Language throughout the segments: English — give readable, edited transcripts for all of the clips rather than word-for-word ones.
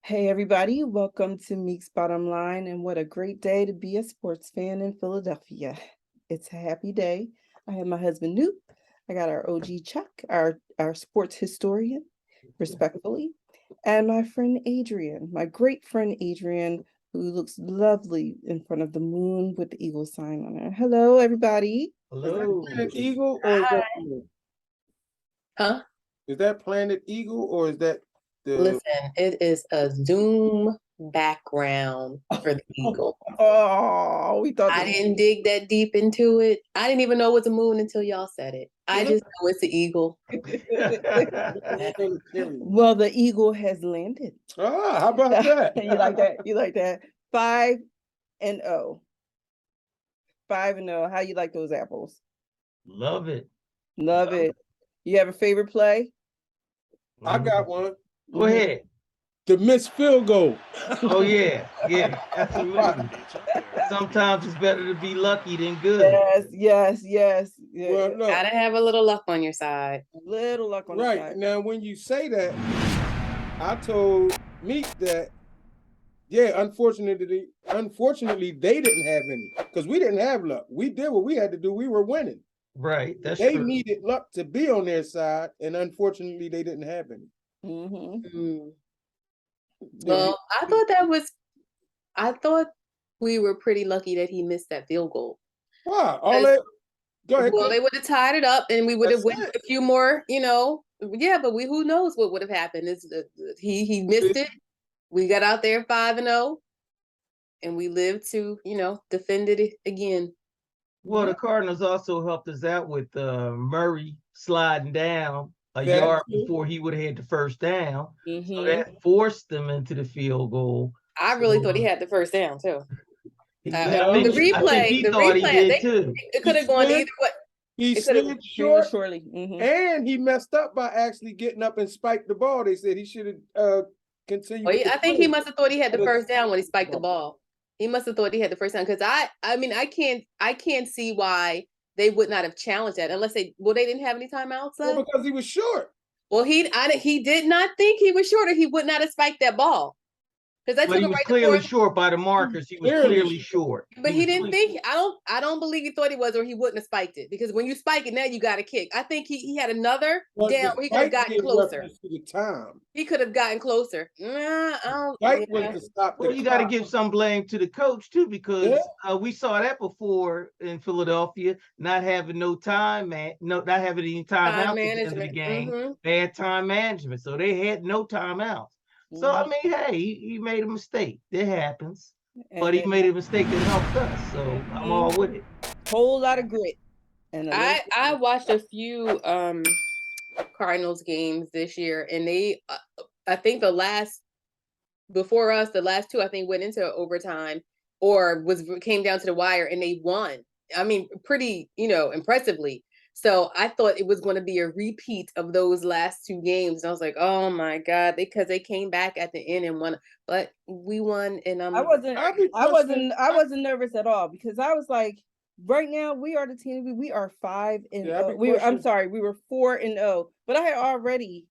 Hey everybody, welcome to Meeks Bottom Line, and what a great day to be a sports fan in Philadelphia. It's a happy day. I have my husband Newt. I got our OG Chuck, our sports historian, respectfully, and my friend Adrian, my great friend Adrian, who looks lovely in front of the moon with the eagle sign on it. Hello, everybody. Hello. Is that Planet Eagle or is that Huh? is that Planet Eagle or is that the Listen, it is a Zoom background for the eagle. Oh, we thought I this- didn't dig that deep into it. I didn't even know it was a moon until y'all said it. I just know it's the eagle. Well, the eagle has landed. how about that? You like that? You like that? 5-0. 5-0. How you like those apples? Love it. Love it. You have a favorite play? I got one. Go ahead. The missed field goal. Oh yeah, absolutely. Sometimes it's better to be lucky than good. Yes. Yeah. Well, no. Gotta have a little luck on your side. Little luck on the Right. side. Now, when you say that, I told Meeks that, yeah, unfortunately, they didn't have any because we didn't have luck. We did what we had to do. We were winning. Right. That's They true. needed luck to be on their side, and unfortunately, they didn't have any. Well, I thought we were pretty lucky that he missed that field goal. Wow. Go ahead. Well, they would have tied it up and we would have won That's a few more, Yeah, but who knows what would have happened. He missed it. We got out there 5-0 and we lived to, defend it again. Well, the Cardinals also helped us out with Murray sliding down a That's yard true. before he would have had the first down. So that forced them into the field goal. I really thought he had the first down too. The replay, it could have gone either way. He slid shortly, and he messed up by actually getting up and spiked the ball. They said he should have continued. I think he must have thought he had the first down when he spiked the ball. He must have thought he had the first down because I can't see why they would not have challenged that unless they didn't have any timeouts. Well, because he was short. Well, he did not think he was short, or he would not have spiked that ball. But he was clearly short by the markers. He was clearly short. But he didn't think. I don't believe he thought he was, or he wouldn't have spiked it. Because when you spike it, now you got to kick. I think he had another down. He could have gotten closer. He could have gotten closer. Well, you got to give some blame to the coach too, because we saw that before in Philadelphia, not having not having any timeouts at the end of the game, bad time management. So they had no timeouts. So I mean, hey, he made a mistake. It happens, but he made a mistake that helped us. So I'm all with it. Whole lot of grit. And I watched a few Cardinals games this year, and they, I think the last two, I think went into overtime or came down to the wire, and they won. I mean, pretty, impressively. So I thought it was going to be a repeat of those last two games. And I was like, oh my God, because they came back at the end and won, but we won. And I wasn't nervous at all because I was like, right now we are the team. We are 5-0. We were 4-0, but I had already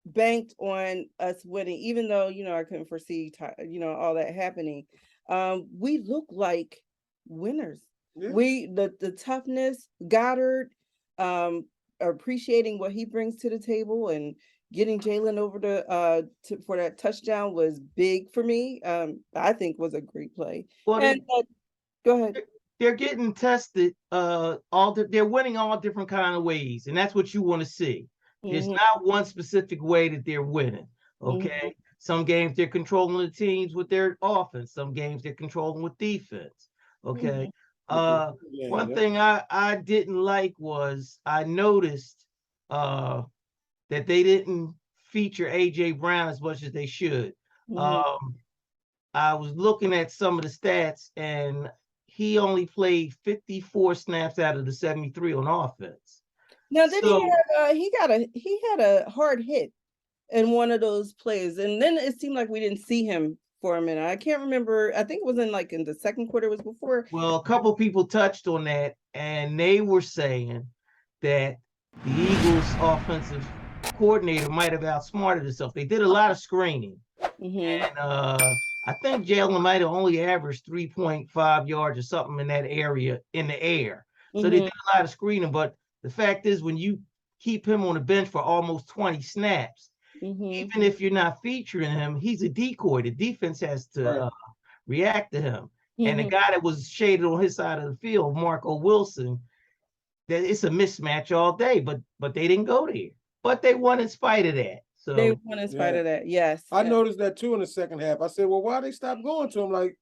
banked on us winning, even though, I couldn't foresee, all that happening. We look like winners. Yeah. The toughness, Goddard, appreciating what he brings to the table and getting Jalen over for that touchdown was big for me. I think was a great play. Well, go ahead. They're getting tested. They're winning all different kind of ways, and that's what you want to see. It's not one specific way that they're winning. Okay, some games they're controlling the teams with their offense. Some games they're controlling with defense. Okay. One thing I didn't like was I noticed that they didn't feature AJ Brown as much as they should. I was looking at some of the stats, and he only played 54 snaps out of the 73 on offense. Now, he had a hard hit in one of those plays, and then it seemed like we didn't see him for a minute. I can't remember. I think it was in the second quarter. It was before. Well, a couple people touched on that, and they were saying that the Eagles' offensive coordinator might have outsmarted himself. They did a lot of screening, Mhm. And I think Jalen might have only averaged 3.5 yards or something in that area in the air. So they Mhm. did a lot of screening. But the fact is, when you keep him on the bench for almost 20 snaps, Mhm. even if you're not featuring him, he's a decoy. The defense has to Right. react to him. And the Mhm. guy that was shaded on his side of the field, Marco Wilson, that it's a mismatch all day. But they didn't go there. But they won in spite of that. They So won in spite Yeah. of that. Yes. I yes. noticed that too in the second half. I said, well, why they stop going to him? Like,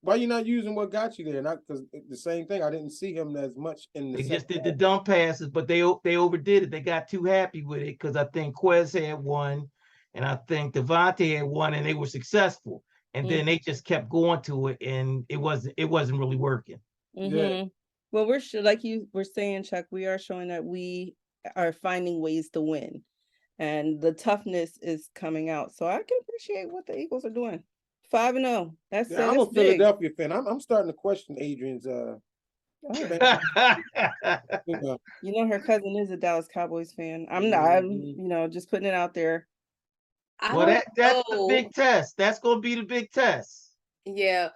why you not using what got you there? Not because the same thing. I didn't see him as much in the they just second did the dump passes, but they overdid it. They got too happy with it because I think Quez had one, and I think Devontae had one, and they were successful. And then they just kept going to it, and it wasn't really working. Yeah. Mhm. Well, we're like you were saying, Chuck, we are showing that we are finding ways to win, and the toughness is coming out. So I can appreciate what the Eagles are doing. 5-0. That's Yeah, I'm a that's big. Philadelphia fan. I'm starting to question Adrian's Oh, you know. you know her cousin is a Dallas Cowboys fan. I'm not. I'm, Mhm. just putting it out there. I Well, don't that's the know. big test. That's gonna be the big test. Yeah,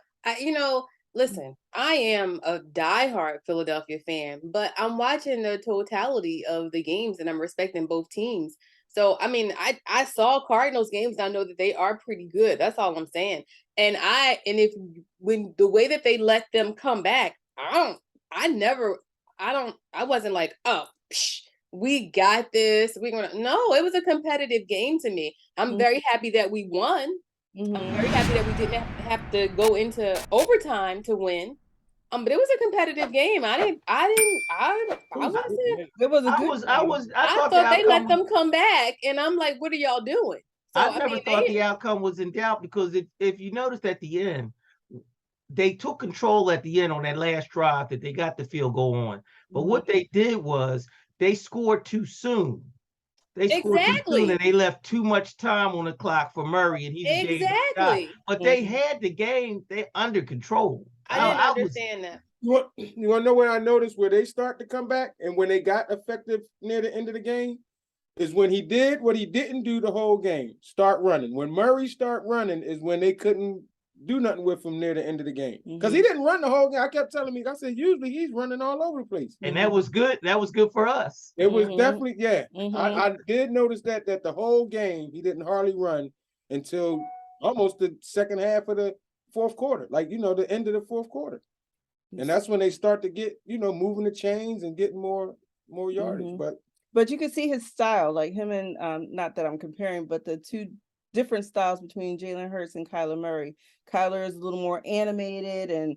listen, I am a diehard Philadelphia fan, but I'm watching the totality of the games and I'm respecting both teams. So, I mean, I saw Cardinals games. And I know that they are pretty good. That's all I'm saying. And when the way that they let them come back, I wasn't like, oh, we got this. No, it was a competitive game to me. I'm very happy that we won. I'm very happy that we didn't have to go into overtime to win. But it was a competitive game. I wasn't. It was a good game. I I thought the thought they let outcome. them come back, and I'm like, what are y'all doing? So I I never mean, thought the outcome was in doubt because if you noticed at the end, they took control at the end on that last drive that they got the field goal on. But what they did was they scored too soon. They scored too soon exactly, and they left too much time on the clock for Murray, and he was getting his shot. exactly. But they had the game they under control. I didn't I was understand that. You want to know where I noticed where they start to come back and when they got effective near the end of the game is when he did what he didn't do the whole game. Start running. When Murray start running is when they couldn't do nothing with him near the end of the game because he didn't run the whole game. I kept telling me, I said, usually he's running all over the place. and that was good. That was good for us. It was definitely, yeah. Mhm. I did notice that the whole game he didn't hardly run until almost the second half of the fourth quarter, like the end of the fourth quarter. And that's when they start to get, moving the chains and getting more yardage. But you can see his style, like him and not that I'm comparing, but the two different styles between Jalen Hurts and Kyler Murray. Kyler is a little more animated and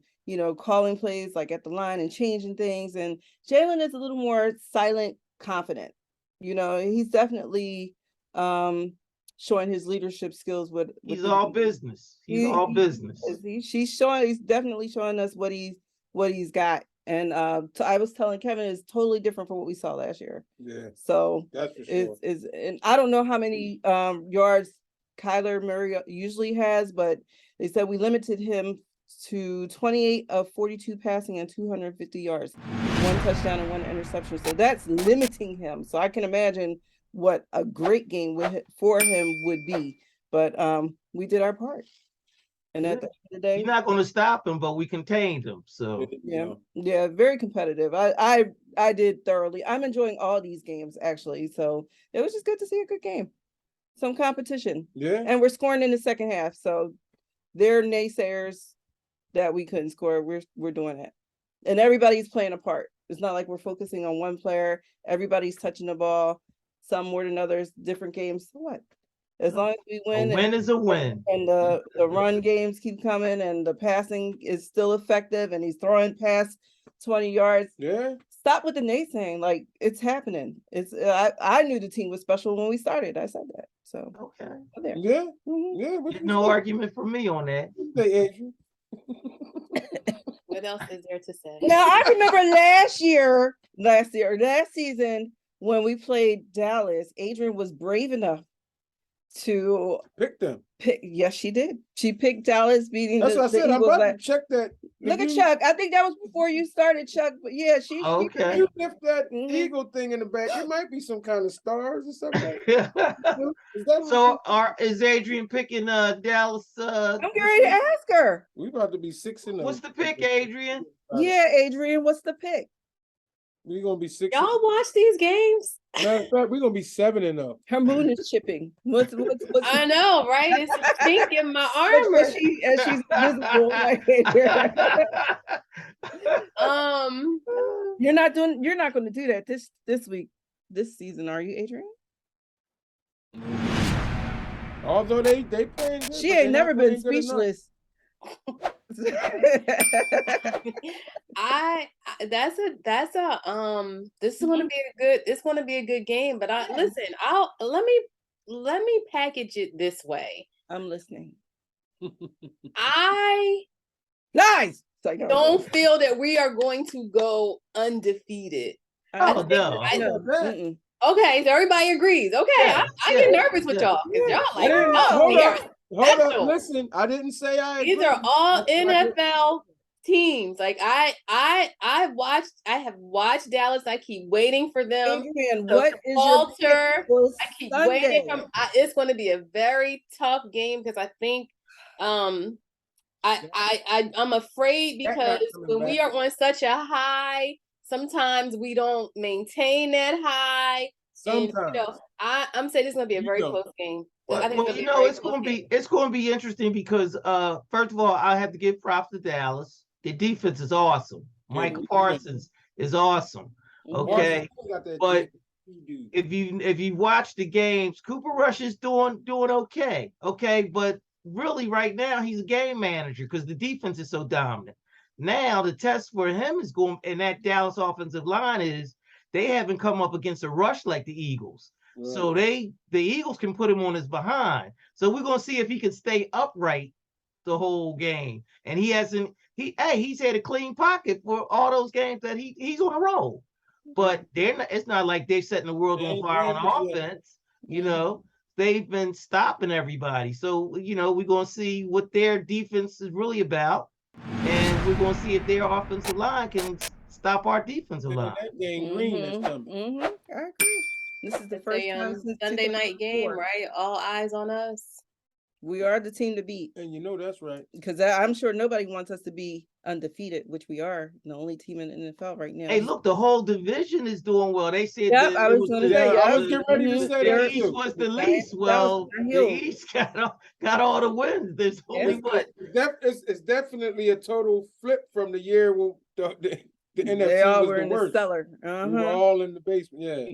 calling plays like at the line and changing things, and Jalen is a little more silent, confident. He's definitely showing his leadership skills with He's all business. He's all business. He's definitely showing us what he's got. And I was telling Kevin it's totally different from what we saw last year. Yeah. So that's for sure. And I don't know how many yards Kyler Murray usually has, but they said we limited him to 28 of 42 passing and 250 yards, 1 touchdown and 1 interception. So that's limiting him. So I can imagine what a great game for him would be. But we did our part. And at the end of the day, you're not going to stop him, but we contained him. So yeah, very competitive. I did thoroughly. I'm enjoying all these games actually. So it was just good to see a good game, some competition. Yeah, and we're scoring in the second half. So they're naysayers that we couldn't score. We're doing it, and everybody's playing a part. It's not like we're focusing on one player. Everybody's touching the ball, some more than others. Different games. So what? As long as we win, a win is a win. And the run games keep coming, and the passing is still effective, and he's throwing past 20 yards. Yeah. Stop with the naysaying. Like, it's happening. I knew the team was special when we started. I said that. So okay. Yeah. No argument for me on that. What else is there to say? Now I remember last season when we played Dallas, Adrian was brave enough to Yes, she did. She picked Dallas beating That's the, what I said. I'm Eagles. about to check that. Look If at you- Chuck. I think that was before you started, Chuck. But yeah, she. Okay. If you lift that Mhm. eagle thing in the back, it might be some kind of stars or something. Is that So is Adrian picking Dallas? I'm getting ready to ask her. we about to be 6-0. What's the pick, Adrian? Yeah, Adrian, what's the pick? We're gonna be 6. Y'all watch these games? Matter of fact, we're gonna be 7-0. Her moon is chipping. What's I know, right? It's a chink in my as armor. she's visible right here. You're not going to do that this week, this season, are you, Adrian? Although they playing good, She but ain't they never not been playing good enough. speechless. This is gonna be a good game. But listen, let me package it this way. I'm listening. I Lies. don't feel that we are going to go undefeated. Oh no. Mm-mm. Okay, so everybody agrees. Okay, Yeah, I yeah, get nervous with yeah. y'all because y'all like, Yeah. oh, Hold we up. are Hold up. special. Listen, I didn't say I These agree. are all That's why NFL teams. Like I have watched Dallas. I keep waiting for them Adrian, to what is your falter. pick for I keep Sunday? waiting. It's going to be a very tough game because I think I'm afraid That because not coming when we back. are on such a high, sometimes we don't maintain that high. Sometimes. And, I'm saying it's going to be a You very don't. close game. I Well, think well, gonna you be a know, very it's close gonna game. be interesting because first of all, I have to give props to Dallas. The defense is awesome. Yeah, Michael the Parsons is awesome. Okay. Parsons got that But dude. if you watch the games, Cooper Rush is doing okay. Okay, but really right now he's a game manager because the defense is so dominant. Now the test for him is going, and that Dallas offensive line is they haven't come up against a rush like the Eagles. Right. So the Eagles can put him on his behind. So we're gonna see if he can stay upright the whole game. And he's had a clean pocket for all those games that he's on a roll. But it's not like they're setting the world on fire on offense. You know, they've been stopping everybody. So, you know, we're gonna see what their defense is really about. And we're gonna see if their offensive line can stop our defensive line. That game green is coming. I agree. This is the It's first a time since Sunday night game, 2004. right? All eyes on us. We are the team to beat. And you know that's right. Because I'm sure nobody wants us to be undefeated, which we are. The only team in the NFL right now. Hey, look, the whole division is doing well. They said Yep, that I was going to say, I was getting ready to say the that East too. was the least. Well, the East got all the wins. There's only what? It's definitely a total flip from the year when the NFC they all was were the in worst. the cellar. We were all in the basement. Yeah.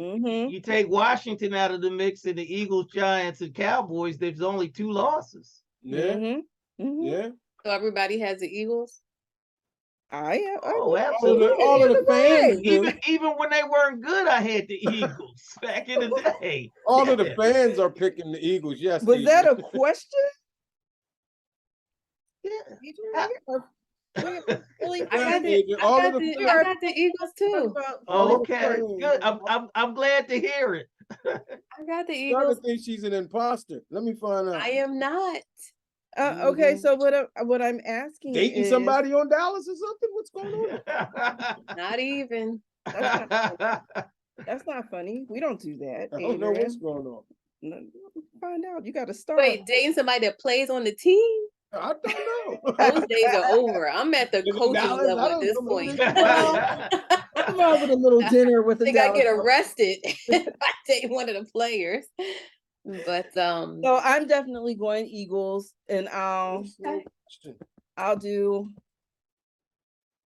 You take Washington out of the mix, and the Eagles, Giants, and Cowboys. There's only 2 losses. Yeah. Yeah. So everybody has the Eagles. Oh, absolutely. All of the fans do. Even when they weren't good, I had the Eagles back in the day. All of the fans are picking the Eagles. Yes. Was that a question? Yeah. Really? I got the Eagles too. Oh, okay. Good. I'm glad to hear it. I got the I Eagles. think she's an impostor. Let me find out. I am not. Okay, so what I'm asking Dating is somebody on Dallas or something? What's going on? Not even. That's not funny. We don't do that. I don't know what's going on. Find out. You got to start. Wait, dating somebody that plays on the team? I don't know. Those days are over. I'm at the coaching level at this point. Come on with a little dinner with the I think I get arrested if I date one of the players. But So I'm definitely going Eagles, and I'll do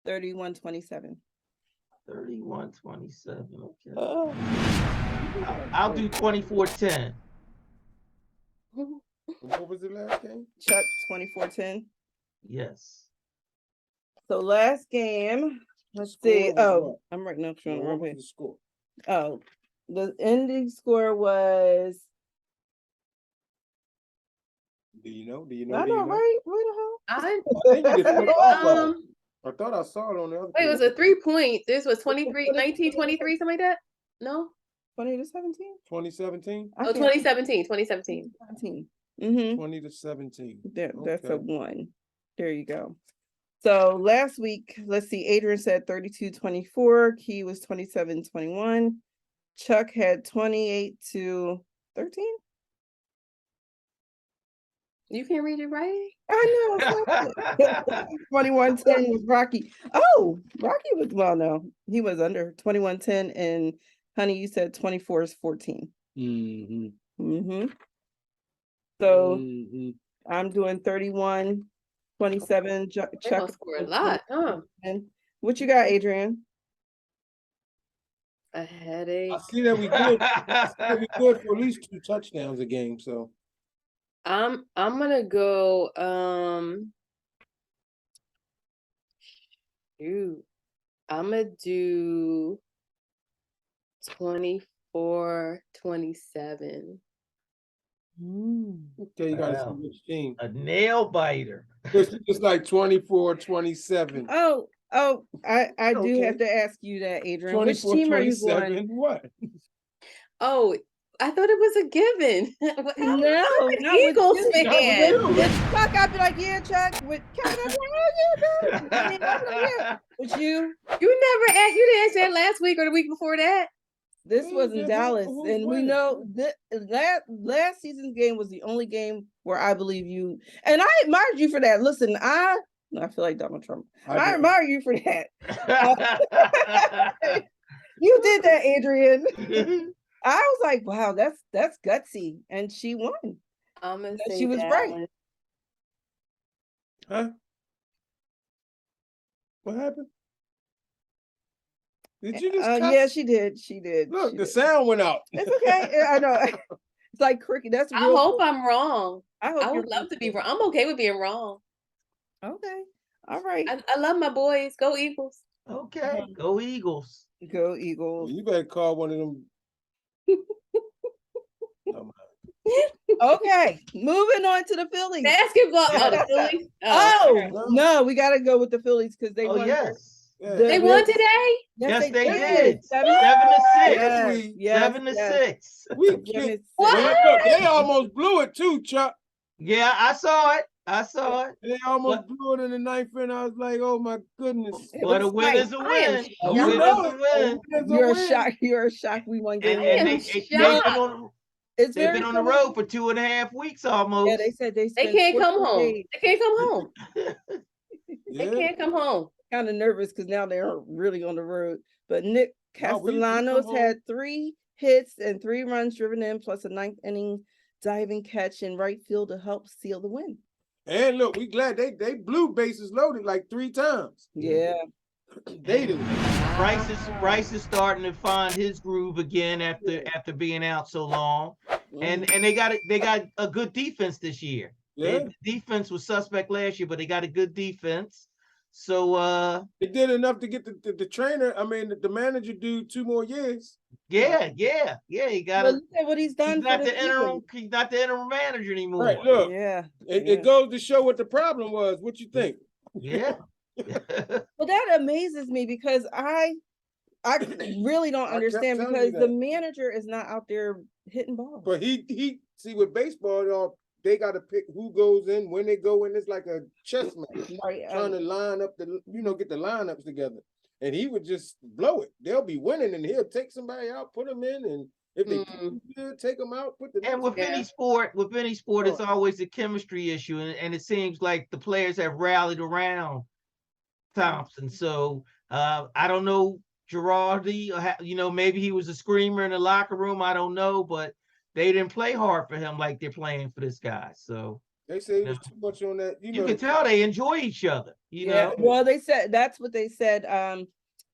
31-27. 31-27. Okay. I'll do 24-10. What was the last game? Chuck, 24-10. Yes. So last game, let's see. Oh, I'm writing up on the wrong page. The score. Oh, the ending score was. Do you know? Do you know? I know, right? What I thought I saw it on the other. Wait, it was a 3-point. This was 1923, something like that? No? 20-17? 2017? Oh, 2017. 2017. 17. Mm-hmm. 20-17. That's a Okay. 1. There you go. So last week, let's see, Adrian said 32-24. Key was 27-21. Chuck had 28-13. You can read it right. I know. 21-10 was Rocky. Oh, Rocky was, well, no, he was under 21-10. And honey, you said 24-14. Mm-hmm. Mm-hmm. So Mm-hmm. I'm doing 31-27. They're Chuck. gonna score a lot, huh? And what you got, Adrian? A headache. I see that we good. I see that we good for at least 2 touchdowns a game. So I'm gonna go shoot. I'm gonna do 24-27. okay, you gotta see Wow. which team. A nail biter. It's like 24-27. Oh, I do have Okay. to ask you that, Adrian. Which team are you going? 24-27. What? Oh, I thought it was a given. No, I'm not an with Eagles you. Not with fan. you. With Chuck, I'd be like, yeah, Chuck. With Kevin, I'd be like, oh, yeah, Chuck. I mean, I'd be like, yeah. With you, You didn't answer that last week or the week before that. this Who- was in who- Dallas, who's and we winning? know that last season's game was the only game where I believe you, and I admired you for that. Listen, I feel like Donald Trump. I do. admire you for that. You did that, Adrian. I was like, wow, that's gutsy, and she won. I'm gonna And say she was right. Dallas. Huh? What happened? Did you just cuss? Yeah, she did. She did. Look, She the did. sound went out. It's okay. I know. It's like cricket. That's I real. hope I'm wrong. I hope I would you're love to be wrong. I'm okay with being wrong. Okay. All right. I love my boys. Go Eagles. Okay, go Eagles. Go Well, Eagles. you better call one of them. No, Okay. Moving on to the Phillies. Basketball. Oh, the Phillies. Oh No. no, we gotta go with the Phillies because they Oh won. yes. yeah. They won today. Yes, they did. did. 7 7-6. Yes, yes, 7-6. We yes. kicked. What? Man, look, they almost blew it too, Chuck. Yeah, I saw it. I saw it. They almost blew it in the ninth inning. I was like, oh my goodness. It But a was win tight. is a I am win. A shocked. You win know is a it. win. It's a You're win. shocked. You're shocked. We won game And, one. am they've shocked. been on It's they've very been on the similar. road for 2.5 weeks almost. Yeah, they said they They spent can't come 14 home. days. They can't come home. They Yeah. can't come home. Kind of nervous because now they're really on the road. But Nick No, we come Castellanos home. had 3 hits and 3 runs driven in, plus a 9th inning diving catch in right field to help seal the win. And look, we glad they blew bases loaded like 3 times. Yeah. They did. Bryce is starting to find his groove again after being out so long. And they got a good defense this year. Yeah. The defense was suspect last year, but they got a good defense. So They did enough to get the trainer, I mean the manager do 2 more years. yeah, he got But look at what he's done. he's not for the interim manager anymore. Right, look. Yeah. It goes to show what the problem was. What you think? Yeah. Well, that amazes me because I really don't I kept understand telling you because the that. manager is not out there hitting balls. But he see with baseball, y'all, they got to pick who goes in, when they go in. It's like a chess match, Right. trying to line up get the lineups together. And he would just blow it. They'll be winning, and he'll take somebody out, put them in, and if they good, take them out, put the. And with any sport, it's always a chemistry issue, and it seems like the players have rallied around Thompson. So I don't know Girardi, maybe he was a screamer in the locker room. I don't know, but they didn't play hard for him like they're playing for this guy. So They say it was too much on that. you can tell they enjoy each other. You Yeah. know. Well, they said that's what they said.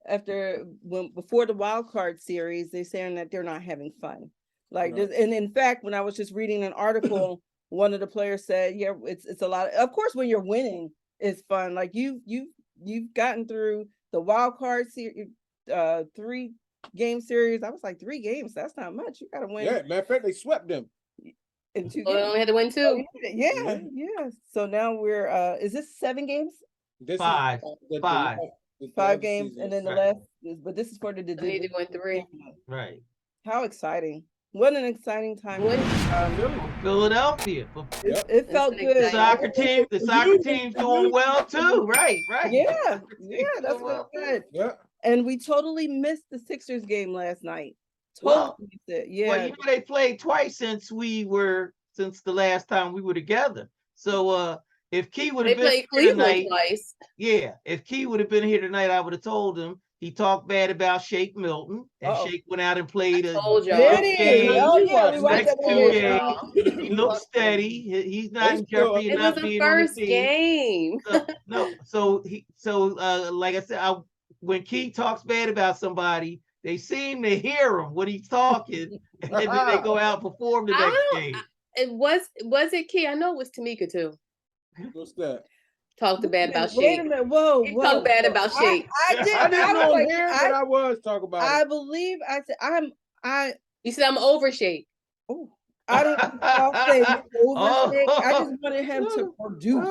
Before the wild card series, they're saying that they're not having fun. Like, Right. and in fact, when I was just reading an article, one of the players said, "Yeah, it's a lot. Of course, when you're winning, it's fun. Like you've gotten through the wild card series, 3-game series. I was like 3 games. That's not much. You got to win Yeah, matter of fact, they swept them. in 2 Well, they games. only had to win 2. Yeah. So now we're is this 7 games? This Five. is Five. the 5 other games, season. and then the Right. last but this is for the They need to win 3. Right. How exciting. What an exciting time. What- Philadelphia. It felt an good. The exciting- soccer team's doing well too. Right. Yeah, that's what Well, I said. Yeah. And we totally missed the Sixers game last night. Well, Totally missed it. Yeah. Well, you know, they played twice since the last time we were together. So if Key would They have been played here Cleveland tonight, twice. yeah, if Key would have been here tonight, I would have told him he talked bad about Shake Milton, and Uh-oh. Shake went out and played a Told y'all. Did good he? game. Oh yeah, we watched Next that two game. games, he looks steady. He's not in jeopardy of It was not the being on the first team. game. Like I said, when Key talks bad about somebody, they seem to hear him when he's talking, and then they go out and perform the next game. It was it Key? I know it was Tamika too. What's that? Talked bad about Wait Shake. a minute. Whoa, He whoa. talked bad whoa. about Shake. I did. I didn't know was here, like, but I was talking about I it. believe I said You said I'm over Shake. oh, I don't think I'll say over Shake. I Oh. just wanted him to produce.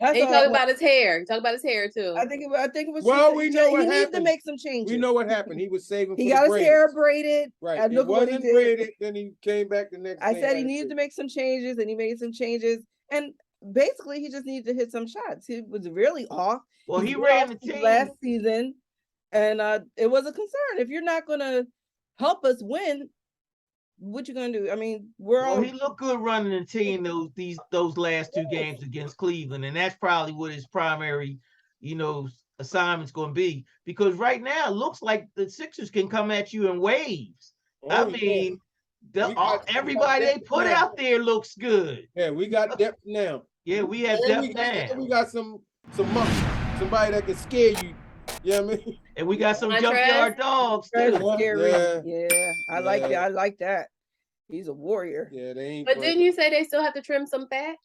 That's And he all talked I about his hair. He talked about his hair too. I think it was. Well, just- we know what he needs to happened. make some changes. We know what happened. He was saving. He for got the his braids. hair braided. Right. And It look what he wasn't did. braided. Then he came back the next I day. said he had it needed to braided. make some changes, and he made some changes. And basically, he just needed to hit some shots. He was really off. Well, He's he been ran off the since team. last season, and it was a concern. If you're not going to help us win, what you going to do? I mean, Well, he looked good running the team those last two games against Cleveland, and that's probably what his primary, assignment's going to be. Because right now, it looks like the Sixers can come at you in waves. Oh, yeah. Everybody they put out there looks good. Yeah, we got depth now. Yeah, we have And depth now. we got somebody that can scare you. You know what I mean? And we got some Montrez? junkyard dogs That's too. scary. Yeah. I like that. I like that. He's a warrior. Yeah, they ain't. But didn't you say they still have to trim some fat?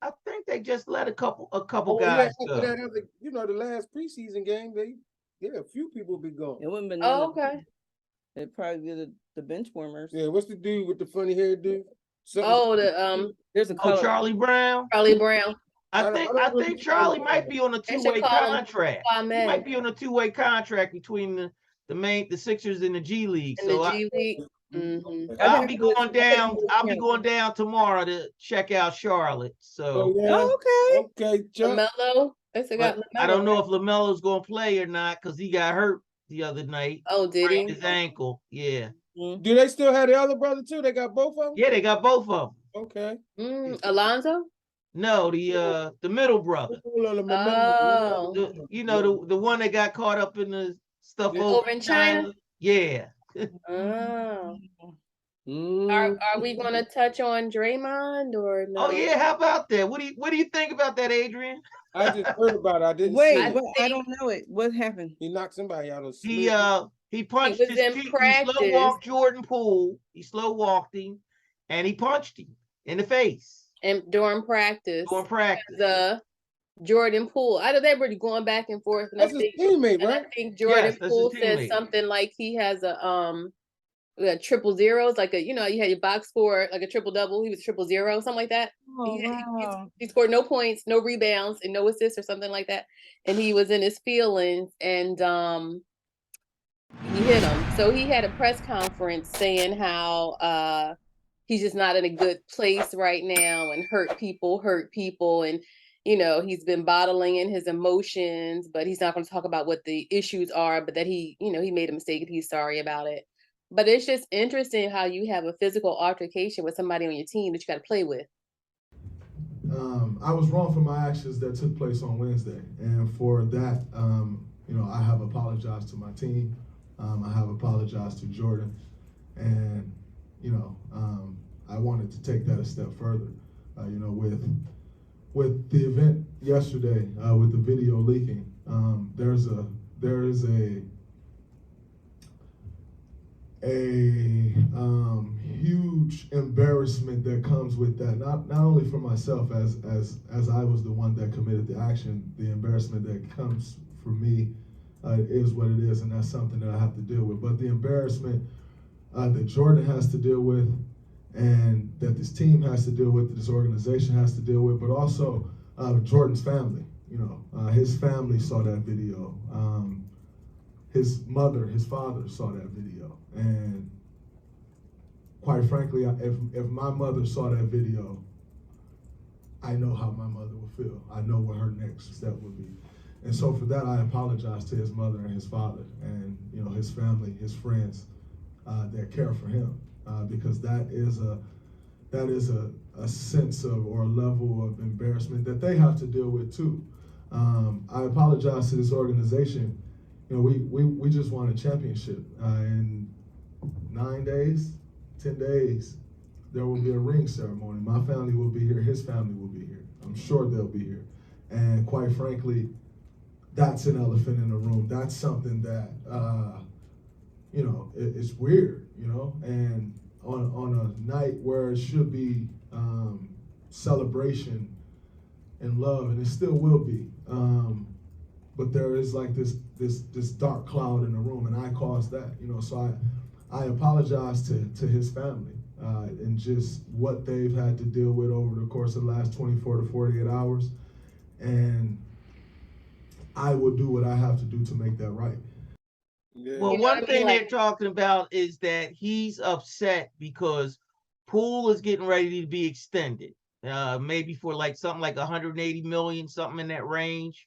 I think they just let a couple Oh, guys yeah, go. after that other, the last preseason game, a few people be gone. It wouldn't been. Oh, okay. It'd probably be the bench warmers. Yeah, what's the dude with the funny hair, dude? Oh, There's a color. Charlie Brown. Charlie Brown. I don't think Charlie might be on a They should two-way call him contract. He Kwame. might be on a two-way contract between the Sixers and the G League. In the G League. Mm-hmm. I'll be going down. I'll be going down tomorrow to check out Charlotte. So Okay, Chuck. LaMelo. They still got but LaMelo. I don't know if LaMelo's going to play or not because he got hurt the other night. Oh, did he? His ankle. Yeah. Do they still have the other brother too? They got both of them? Yeah, they got both of them. Okay. Alonzo? No, the middle brother. Oh. The one that got caught up in the stuff Over in China? Yeah. Oh. Are we going to touch on Draymond or no? Oh yeah, how about that? What do you think about that, Adrian? I just heard about it. I didn't Wait, see it. I don't know it. What happened? He knocked somebody out of He punched was his in team. He practice. slow walked Jordan Poole. He slow walked him, and he punched him in the face And during practice. during practice. The Jordan Poole. I know they're really going back and forth. And That's his teammate, right? I think Jordan Yes, that's his Poole said teammate. something like he has a triple zeros, like you had your box score, like a triple double. He was triple zero, something like that. He scored no points, no rebounds, and no assists or something like that. And he was in his feelings, and he hit him. So he had a press conference saying how he's just not in a good place right now, and hurt people, and he's been bottling in his emotions, but he's not going to talk about what the issues are, but that he made a mistake and he's sorry about it. But it's just interesting how you have a physical altercation with somebody on your team that you got to play with. I was wrong for my actions that took place on Wednesday, and for that, I have apologized to my team. I have apologized to Jordan, and I wanted to take that a step further. With the event yesterday, with the video leaking, there is a huge embarrassment that comes with that. Not only for myself as I was the one that committed the action, the embarrassment that comes for me is what it is, and that's something that I have to deal with. But the embarrassment that Jordan has to deal with, and that this team has to deal with, that this organization has to deal with, but also Jordan's family. His family saw that video. His mother, his father saw that video, and quite frankly, if my mother saw that video, I know how my mother would feel. I know what her next step would be. And so for that, I apologize to his mother and his father and, you know, his family, his friends that care for him, because that is a sense of, or a level of embarrassment that they have to deal with too. I apologize to this organization. You know, we just won a championship. In 9 days, 10 days, there will be a ring ceremony. My family will be here. His family will be here. I'm sure they'll be here. And quite frankly, that's an elephant in the room. That's something that, you know, it's weird, you know, and on a night where it should be celebration and love, and it still will be. But there is like this dark cloud in the room, and I caused that, you know. So I apologize to his family and just what they've had to deal with over the course of the last 24 to 48 hours, and I will do what I have to do to make that right. Yeah. Well, You know one what I mean? thing Like- they're talking about is that he's upset because Poole is getting ready to be extended, maybe for like something like 180 million, something in that range,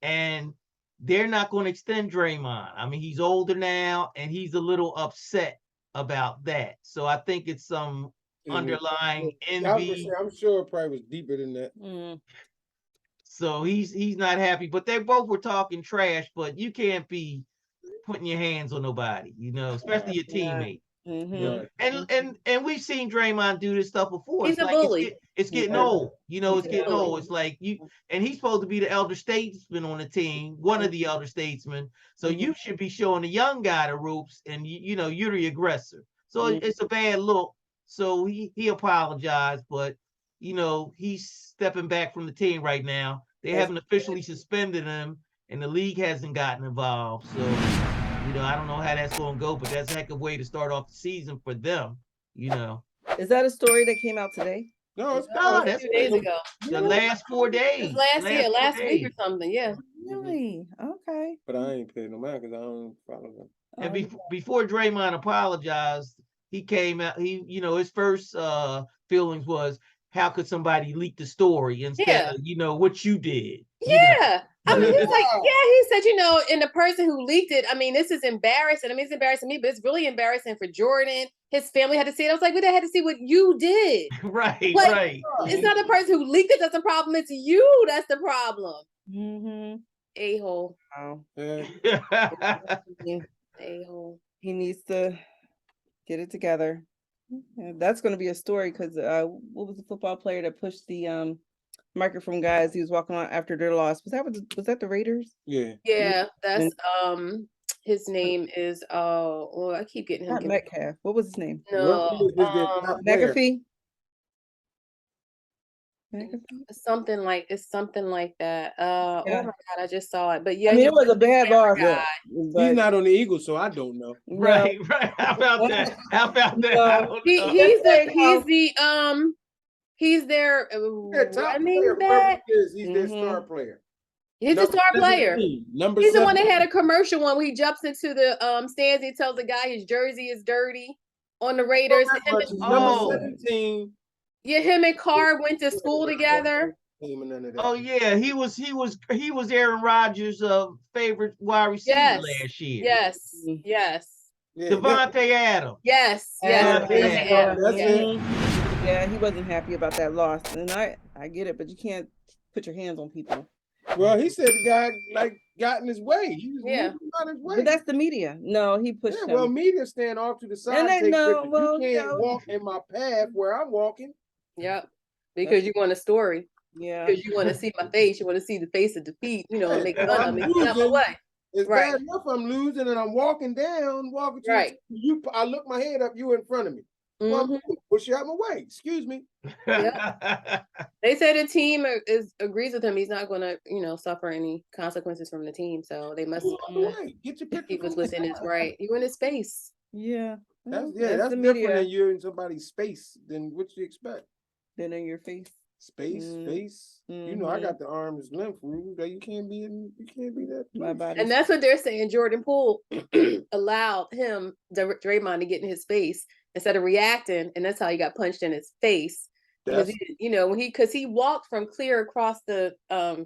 and they're not going to extend Draymond. I mean, he's older now, and he's a little upset about that. So I think it's some underlying envy. I'm sure it probably was deeper than that. Mm. So he's not happy. But they both were talking trash. But you can't be putting your hands on nobody, you know, especially your teammate. Mm-hmm. You know? And we've seen Draymond do this stuff before. He's It's a like bully. it's getting Yeah. old, you know. He's It's a getting bully. old. It's like and he's supposed to be the elder statesman on the team, one of the elder statesmen. So Mhm. you should be showing the young guy the ropes, and you know you're the aggressor. So Mhm. it's a bad look. So he apologized, but you know he's stepping back from the team right now. They That's haven't officially suspended him, and the league hasn't gotten involved. So you know, I don't know how that's going to go, but that's a heck of a way to start off the season for them, you know. Is that a story that came out today? No, it's No, A that's few days ago. the last 4 days. Last 4 week or days. something. Yeah. Really? Okay. But I ain't paying no mind because I don't follow them. And before Draymond apologized, he came out, you know, his first feelings was, how could somebody leak the story instead of, you know, what you did? You know? Yeah. I mean, he's like, yeah, he said, you know, and the person who leaked it, I mean, this is embarrassing. I mean, it's embarrassing me, but it's really embarrassing for Jordan. His family had to see it. I was like, we had to see what you did. Right, Like, right. It's not the person who leaked it that's the problem. It's you that's the problem. Mm-hmm. A-hole. Wow. Yeah. A-hole. He needs to get it together. Yeah, that's going to be a story because what was the football player that pushed the microphone guys? He was walking on after their loss. Was that the Raiders? Yeah. Yeah, that's his name is I keep getting him. Not Metcalf. What was his name? No, McAfee. it's something like that. Oh my God, I just saw it. But yeah, I mean, it was a bad loss. Yeah. But He's not on the Eagles, so I don't know. Right. How about that? I don't know. He's their running back. He's their star player. He's the star player. Number He's 7. the one that had a commercial when he jumps into the stands. He tells the guy his jersey is dirty on the Raiders. Number 17. Yeah, him and Carr went to school together. Oh yeah, he was Aaron Rodgers' favorite wide receiver last year. Yes. Yeah, Devontae Adams. Yes. Yeah, Yes. Yeah, he wasn't happy about that loss, and I get it, but you can't put your hands on people. Well, he said the guy got in his way. He was moving out his way. But that's the media. No, he pushed him. Well, media stand off to the side. And they take know, pictures. well, you can't walk in my path where I'm walking. Yep. Because you want a story. Yeah. Because you want to see my face. You want to see the face of defeat. You know, and make fun of me. Get out my way. It's bad enough I'm losing and I'm walking to you. I look my head up. You in front of me. Well, push you out my way. Excuse me. Yep. They say the team agrees with him. He's not going to, suffer any consequences from the team. So they must get your picture. He was within his right. You in his space. Yeah. That's different than you're in somebody's space than what you expect. Then in your face. Space. You know, I got the arm's length rule that you can't be that. My body. And that's what they're saying. Jordan Poole allowed him, Draymond, to get in his face instead of reacting, and that's how he got punched in his face. Because he walked from clear across the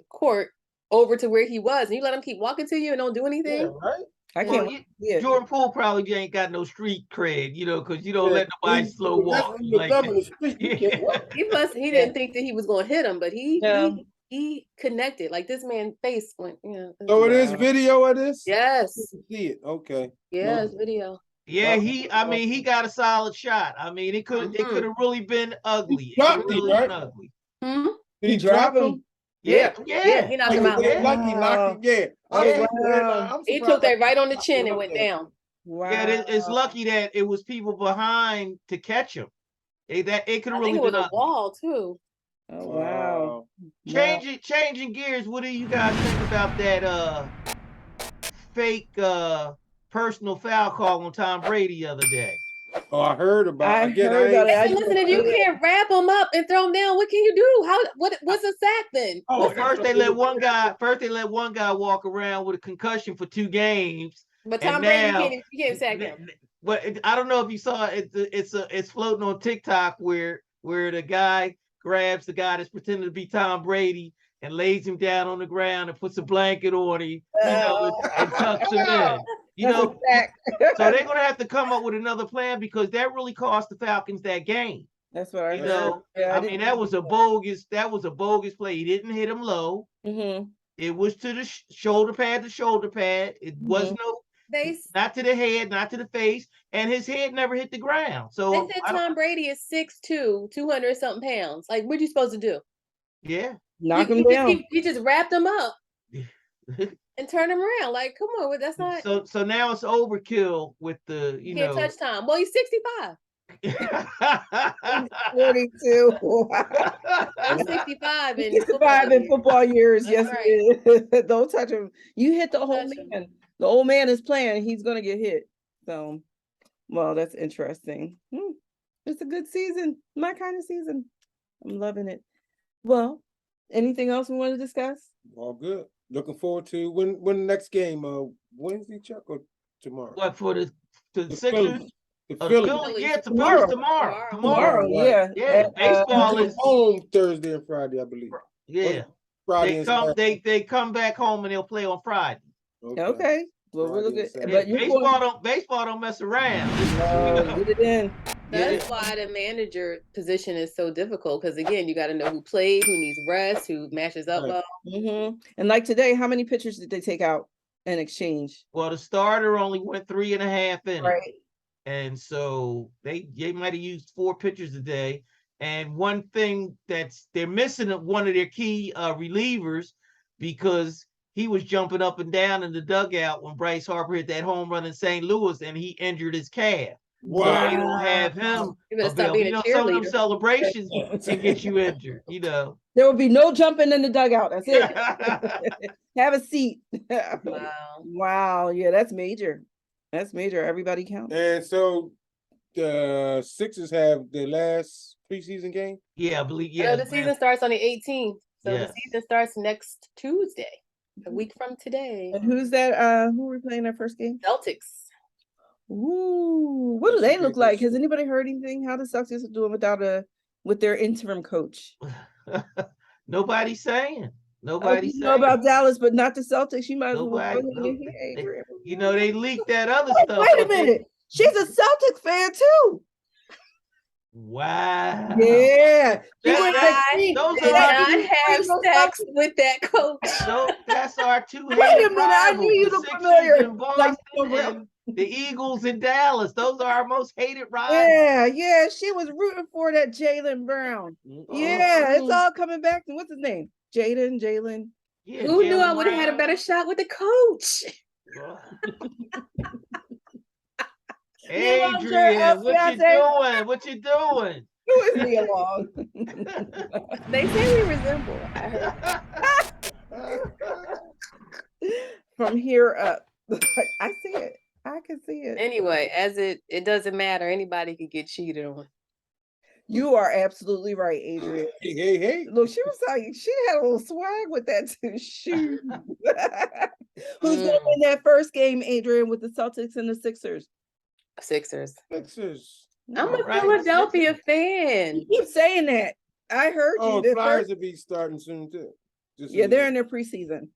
court over to where he was, and you let him keep walking to you and don't do anything. Yeah, right. I can't. Jordan Poole probably ain't got no street cred, because you don't let nobody slow walk. Like He didn't think that he was going to hit him, but he connected. Like, this man's face went. So it is video of this. Yes. See it. Okay. Yeah, it's video. Yeah, he got a solid shot. I mean, it could have really been ugly. Dropped him, right? Ugly. Did he drop him? Yeah. He knocked him out. Like he knocked him. He took that right on the chin and went down. Wow. Yeah, it's lucky that it was people behind to catch him. It could have really been a wall too. Oh wow. Changing gears. What do you guys think about that fake personal foul call on Tom Brady the other day? Oh, I heard about it. Listen, if you can't wrap him up and throw him down, what can you do? What's a sack then? Well, first they let one guy walk around with a concussion for 2 games. But Tom Brady, you can't sack him. But I don't know if you saw it. It's floating on TikTok where the guy grabs the guy that's pretending to be Tom Brady and lays him down on the ground and puts a blanket on him, and tucks him in. So they're gonna have to come up with another plan, because that really cost the Falcons that game. That's what I heard. I mean, that was a bogus play. He didn't hit him low. Mm-hmm. It was to the shoulder pad to shoulder pad. It was not to the head, not to the face, and his head never hit the ground. So they said Tom Brady is 6'2", 200-something pounds. Like, what are you supposed to do? Yeah, knock him down. He just wrapped him up and turned him around. Like, come on, that's not. So now it's overkill with the you can't touch Tom. Well, he's 65. 42. I'm 65 in football years. Yes, right. Don't touch him. You hit the whole man. The old man is playing. He's gonna get hit. So, well, that's interesting. It's a good season. My kind of season. I'm loving it. Well, anything else we want to discuss? All good. Looking forward to when the next game. Wednesday, Chuck, or tomorrow? What for the Sixers? The Phillies. Yeah, tomorrow. Tomorrow, yeah. Baseball is home Thursday and Friday, I believe. Yeah. Friday. They come back home and they'll play on Friday. Okay. Well, we're looking. But baseball don't mess around. Get it in. That's why the manager position is so difficult, because again, you got to know who played, who needs rest, who matches up well. Mm-hmm. And like today, how many pitchers did they take out in exchange? Well, the starter only went 3.5 innings. Right. And so they might have used 4 pitchers a day. And one thing they're missing one of their key relievers, because he was jumping up and down in the dugout when Bryce Harper hit that home run in St. Louis and he injured his calf. Wow. So they don't have him. Some of them celebrations can get you injured, There will be no jumping in the dugout. That's it. Have a seat. Wow. Yeah, that's major. That's major. Everybody counts. And so the Sixers have their last preseason game? Yeah, I believe. Yeah. The season starts on the 18th. So the season starts next Tuesday, a week from today. And who's that? Who are we playing that first game? Celtics. Ooh, what do they look like? Has anybody heard anything? How the Celtics are doing with their interim coach? Nobody's saying. Nobody's saying. Know about Dallas, but not the Celtics. You might as well they leaked that other stuff. Wait a minute. She's a Celtics fan too. Wow. Yeah. Those are not have sex with that coach. So that's our 2 Wait a minute. I knew you look familiar. The Eagles in Dallas. Those are our most hated rivals. Yeah. She was rooting for that Jaylen Brown. Yeah, it's all coming back to what's his name? Jalen. Yeah, who knew I would have had a better shot with the coach? Adrian, what you doing? Who is me along? They say we resemble. From here up. I see it. I can see it. Anyway, it doesn't matter. Anybody can get cheated on. You are absolutely right, Adrian. Hey. Look, she was like, she had a little swag with that too. Shoot. Who's going to win that first game, Adrian, with the Celtics and the Sixers? Sixers. I'm All a right. Philadelphia fan. You keep saying that. I heard you. Oh, The Flyers first- will be starting soon too. Just so yeah, you they're know. in their preseason.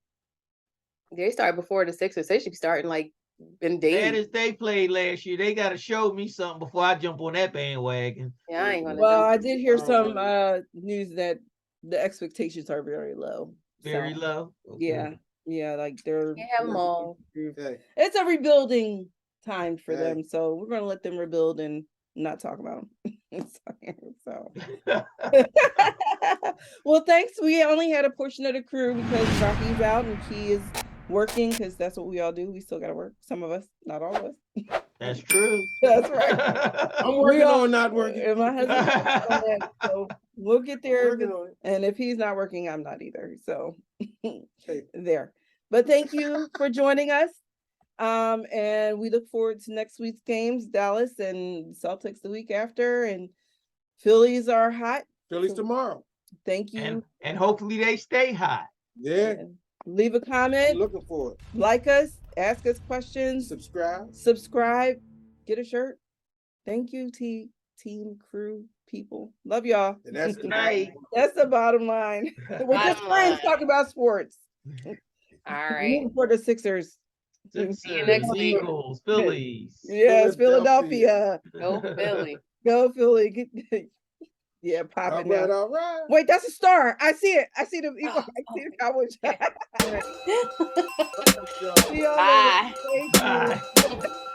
They started before the Sixers. They should be starting like in Bad days. as they played last year, they got to show me something before I jump on that bandwagon. Yeah, I ain't gonna. Well, jump. I did hear Oh, some wow. news that the expectations are very low. Very So, low. Okay. yeah, like they're Can't have them all. Hey, It's a rebuilding time for Hey. them, so we're gonna let them rebuild and not talk about them. So, well, thanks. We only had a portion of the crew because Rocky's out and Key is working because that's what we all do. We still gotta work. Some of us, not all of us. That's true. That's right. I'm We working all- on not working. And my husband's working on that, so we'll get there. Working on it. And if he's not working, I'm not either. So Hey. there. But thank you for joining us. And we look forward to next week's games, Dallas and Celtics the week after, and Phillies are hot. Phillies tomorrow. Thank you. and hopefully they stay hot. Yeah, And leave a I'm comment, looking for it. like us, ask us questions, subscribe, get a shirt. Thank you, team, crew, people. Love y'all. And that's Good night. That's the bottom line. We're just Bottom friends line. talking about sports. All We're right. rooting for the Sixers. See you next week. Eagles, Phillies. Yes, Philadelphia. Philadelphia. Go Philly. Go Philly. Yeah, all popping right, now. all right. Wait, that's a star. I see it. I see the I see the Cowboys. See y'all later. Bye. Thank you. Bye.